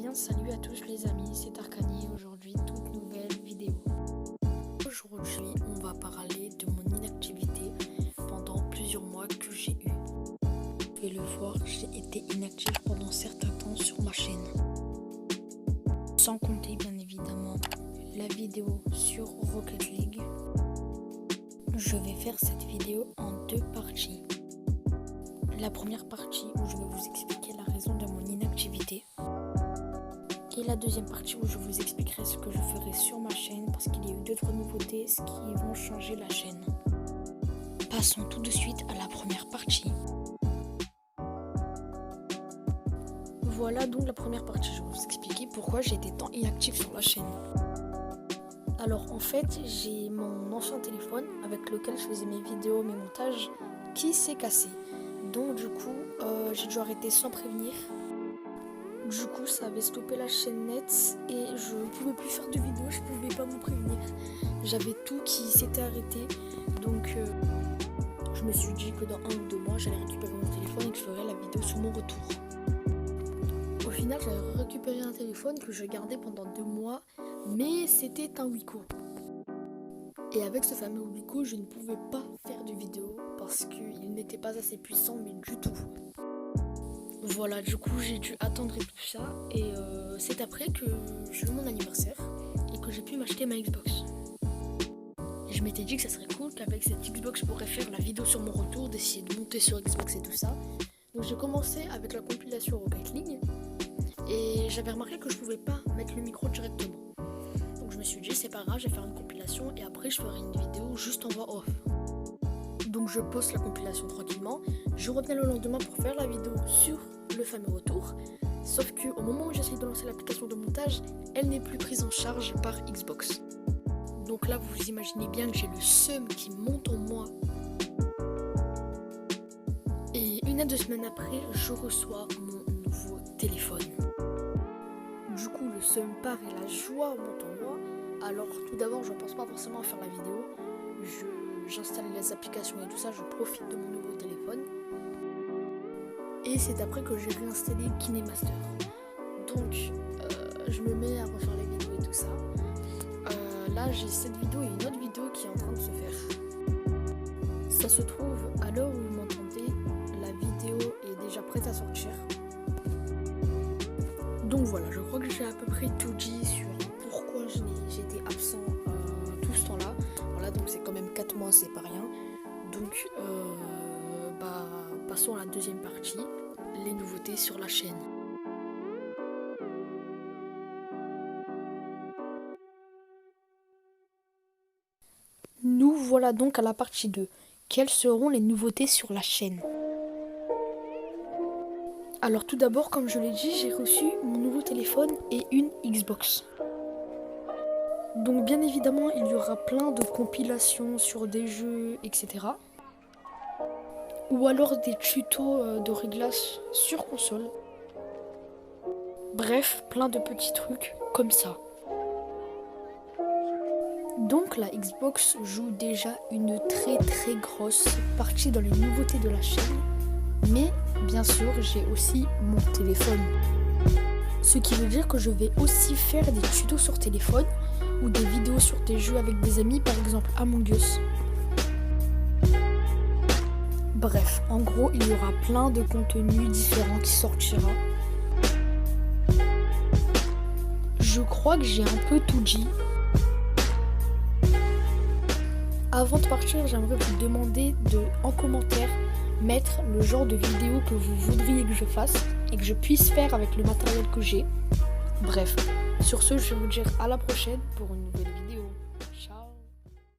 bien, salut à tous les amis, c'est Arcani. Aujourd'hui, toute nouvelle vidéo. Aujourd'hui, on va parler de mon inactivité pendant plusieurs mois que j'ai eu. Vous pouvez le voir, j'ai été inactif pendant certains temps sur ma chaîne. Sans compter bien évidemment la vidéo sur Rocket League. Je vais faire cette vidéo en deux parties. La première partie où je vais vous expliquer la raison de mon inactivité. Et la deuxième partie où je vous expliquerai ce que je ferai sur ma chaîne parce qu'il y a eu d'autres nouveautés qui vont changer la chaîne. Passons tout de suite à la première partie. Voilà donc la première partie, je vais vous expliquer pourquoi j'ai été tant inactif sur la chaîne. Alors en fait, j'ai mon ancien téléphone avec lequel je faisais mes vidéos, mes montages qui s'est cassé. Donc du coup, j'ai dû arrêter sans prévenir. Du coup, ça avait stoppé la chaîne net et je ne pouvais plus faire de vidéos, je ne pouvais pas vous prévenir. J'avais tout qui s'était arrêté. Donc je me suis dit que dans 1 ou 2 mois, j'allais récupérer mon téléphone et que je ferais la vidéo sur mon retour. Au final, j'avais récupéré un téléphone que je gardais pendant 2 mois, mais c'était un Wiko. Et avec ce fameux Wiko, je ne pouvais pas faire de vidéo parce qu'il n'était pas assez puissant, mais du tout. Voilà, du coup, j'ai dû attendre et tout ça. Et c'est après que j'ai eu mon anniversaire et que j'ai pu m'acheter ma Xbox. Et je m'étais dit que ça serait cool qu'avec cette Xbox, je pourrais faire la vidéo sur mon retour, d'essayer de monter sur Xbox et tout ça. Donc j'ai commencé avec la compilation Rocket League et j'avais remarqué que je pouvais pas mettre le micro directement. Donc je me suis dit c'est pas grave, je vais faire une compilation et après je ferai une vidéo juste en voix off. Donc je poste la compilation tranquillement, je reviens le lendemain pour faire la vidéo sur le fameux retour. Sauf qu'au moment où j'essaie de lancer l'application de montage, elle n'est plus prise en charge par Xbox. Donc là vous imaginez bien que j'ai le seum qui monte en moi. Et 1 à 2 semaines après, je reçois mon nouveau téléphone. Du coup le seum part et la joie monte en moi. Alors tout d'abord je ne pense pas forcément à faire la vidéo. J'installe les applications et tout ça, je profite de mon nouveau téléphone. Et c'est après que j'ai réinstallé KineMaster. Donc je me mets à refaire les vidéos et tout ça. Là j'ai cette vidéo et une autre vidéo qui est en train de se faire. Ça se trouve, à l'heure où vous m'entendez, la vidéo est déjà prête à sortir. Donc voilà, je crois que j'ai à peu près tout dit sur pourquoi j'étais absent tout ce temps-là. Voilà, donc c'est quand même 4 mois, c'est pas rien. Donc passons à la deuxième partie, les nouveautés sur la chaîne. Nous voilà donc à la partie 2. Quelles seront les nouveautés sur la chaîne? Alors tout d'abord, comme je l'ai dit, j'ai reçu mon nouveau téléphone et une Xbox. Donc bien évidemment, il y aura plein de compilations sur des jeux, etc. Ou alors des tutos de réglage sur console. Bref, plein de petits trucs comme ça. Donc la Xbox joue déjà une très très grosse partie dans les nouveautés de la chaîne. Mais bien sûr, j'ai aussi mon téléphone. Ce qui veut dire que je vais aussi faire des tutos sur téléphone ou des vidéos sur des jeux avec des amis, par exemple Among Us. Bref, en gros, il y aura plein de contenus différents qui sortira. Je crois que j'ai un peu tout dit. Avant de partir, j'aimerais vous demander en commentaire mettre le genre de vidéo que vous voudriez que je fasse et que je puisse faire avec le matériel que j'ai. Bref, sur ce, je vais vous dire à la prochaine pour une nouvelle vidéo. Ciao.